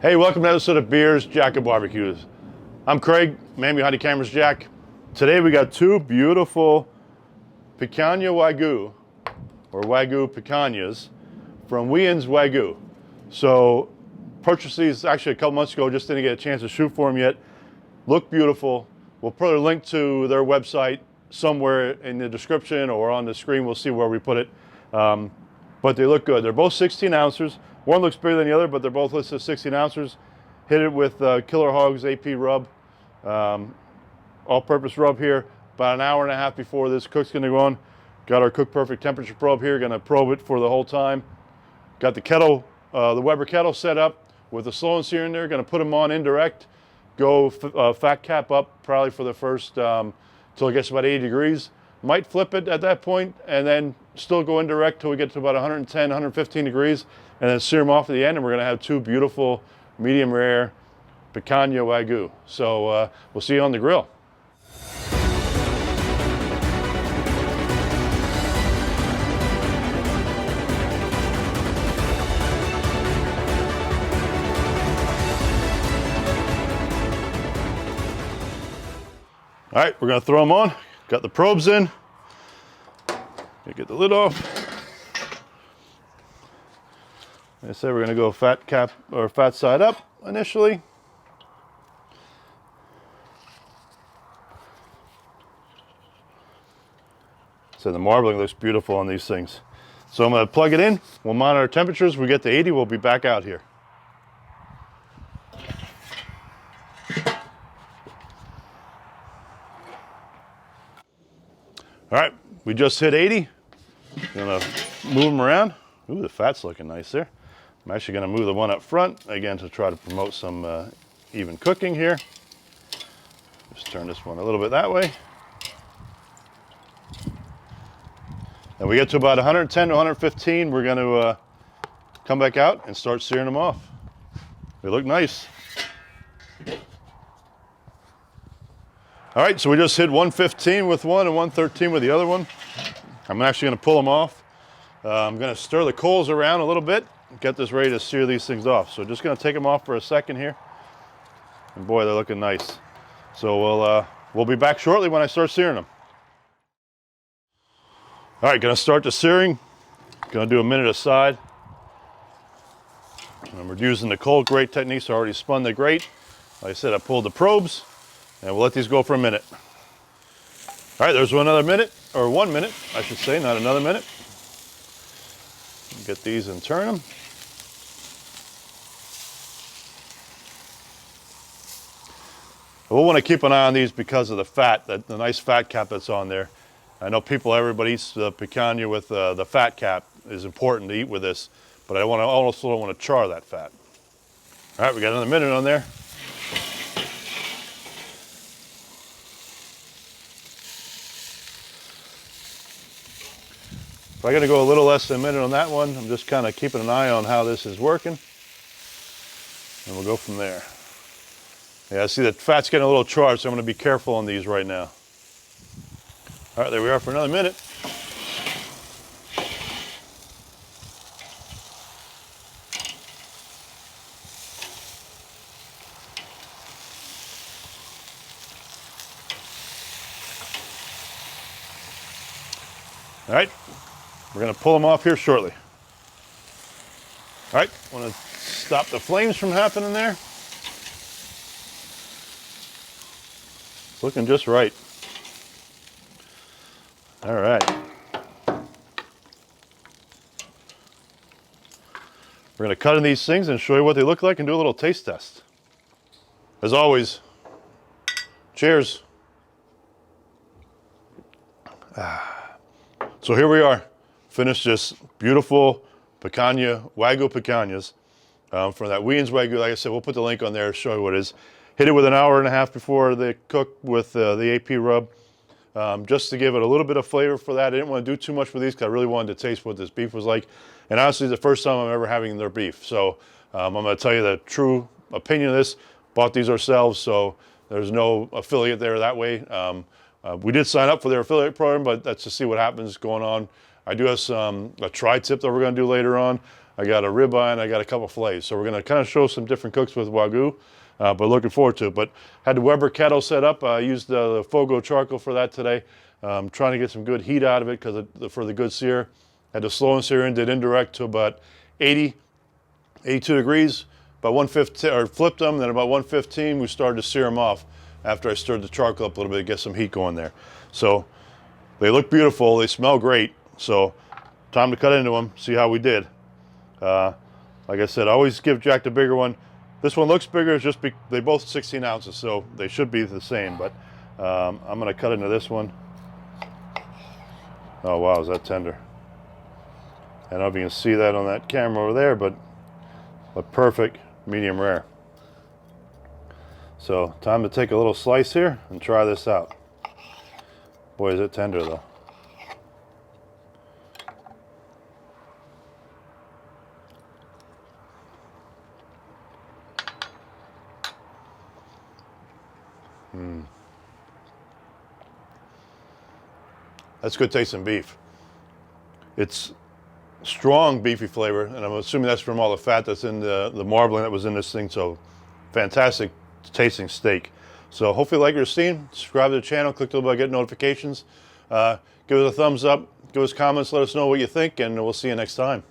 Hey, welcome to another episode of Beers, Jack of Barbecues. I'm Craig, man behind the camera's Jack. Today we got two beautiful Picanha Wagyu, or Wagyu Picanhas, from Wiens Wagyu. So, purchased these actually a couple months ago, just didn't get a chance to shoot for them yet. Look beautiful. We'll put a link to their website somewhere in the description or on the screen. We'll see where we put it. But they look good. They're both 16 ounces. One looks bigger than the other, but they're both listed as 16 ounces. Hit it with Killer Hogs AP rub, all-purpose rub here. About an hour and a half before this cook's gonna go on. Got our CookPerfect temperature probe here, gonna probe it for the whole time. Got the kettle, the Weber Kettle set up with the Slow N Sear in there. Gonna put them on indirect. Go fat cap up probably for the first, till it gets about 80 degrees. Might flip it at that point and then still go indirect till we get to about 110, 115 degrees and then sear them off at the end, and we're gonna have two beautiful medium rare Picanha Wagyu. So we'll see you on the grill. All right, we're gonna throw them on. Got the probes in. Get the lid off. Like I said, we're gonna go fat cap or fat side up initially. So the marbling looks beautiful on these things. So I'm gonna plug it in. We'll monitor temperatures. We get to 80, we'll be back out here. All right, we just hit 80. Gonna move them around. Ooh, the fat's looking nice there. I'm actually gonna move the one up front, again, to try to promote some even cooking here. Just turn this one a little bit that way. And we get to about 110 to 115, we're gonna come back out and start searing them off. They look nice. All right, so we just hit 115 with one and 113 with the other one. I'm actually gonna pull them off. I'm gonna stir the coals around a little bit, get this ready to sear these things off. So just gonna take them off for a second here. And boy, they're looking nice. So we'll be back shortly when I start searing them. All right, gonna start the searing. Gonna do a minute aside. And we're using the cold grate technique, so I already spun the grate. Like I said, I pulled the probes. And we'll let these go for a minute. All right, there's another minute, or 1 minute, I should say, not another minute. Get these and turn them. We'll want to keep an eye on these because of the fat, the nice fat cap that's on there. I know everybody eats the picanha with the fat cap. Is important to eat with this, but I also don't want to char that fat. All right, we got another minute on there. If I'm gonna go a little less than a minute on that one, I'm just kind of keeping an eye on how this is working. And we'll go from there. Yeah, I see the fat's getting a little charred, so I'm gonna be careful on these right now. All right, there we are for another minute. All right. We're gonna pull them off here shortly. All right, want to stop the flames from happening there. It's looking just right. All right. We're gonna cut in these things and show you what they look like and do a little taste test. As always, cheers. So here we are. Finished this beautiful Picanha, Wagyu Picanhas from that Wiens Wagyu. Like I said, we'll put the link on there to show you what it is. Hit it with an hour and a half before they cook with the AP rub, just to give it a little bit of flavor for that. I didn't want to do too much with these because I really wanted to taste what this beef was like. And honestly, it's the first time I'm ever having their beef. So I'm going to tell you the true opinion of this. Bought these ourselves, so there's no affiliate there that way. We did sign up for their affiliate program, but that's to see what happens going on. I do have a tri-tip that we're going to do later on. I got a ribeye, and I got a couple fillets. So we're going to kind of show some different cooks with Wagyu, but looking forward to it. But had the Weber Kettle set up. I used the Fogo charcoal for that today. Trying to get some good heat out of it for the good sear. Had the Slow N Sear in, did indirect to about 80, 82 degrees. About 115, or flipped them, then about 115 we started to sear them off after I stirred the charcoal up a little bit to get some heat going there. So they look beautiful, they smell great, so time to cut into them, see how we did. Like I said, I always give Jack the bigger one. This one looks bigger, it's just they both 16 ounces, so they should be the same, but I'm gonna cut into this one. Oh wow, is that tender. I don't know if you can see that on that camera over there, but perfect. Medium rare. So time to take a little slice here and try this out. Boy, is it tender though. That's good tasting beef. It's strong beefy flavor, and I'm assuming that's from all the fat that's in the marbling that was in this thing. So fantastic tasting steak. So hopefully you like your scene. Subscribe to the channel, click the bell to get notifications. Give us a thumbs up, give us comments, let us know what you think, and we'll see you next time.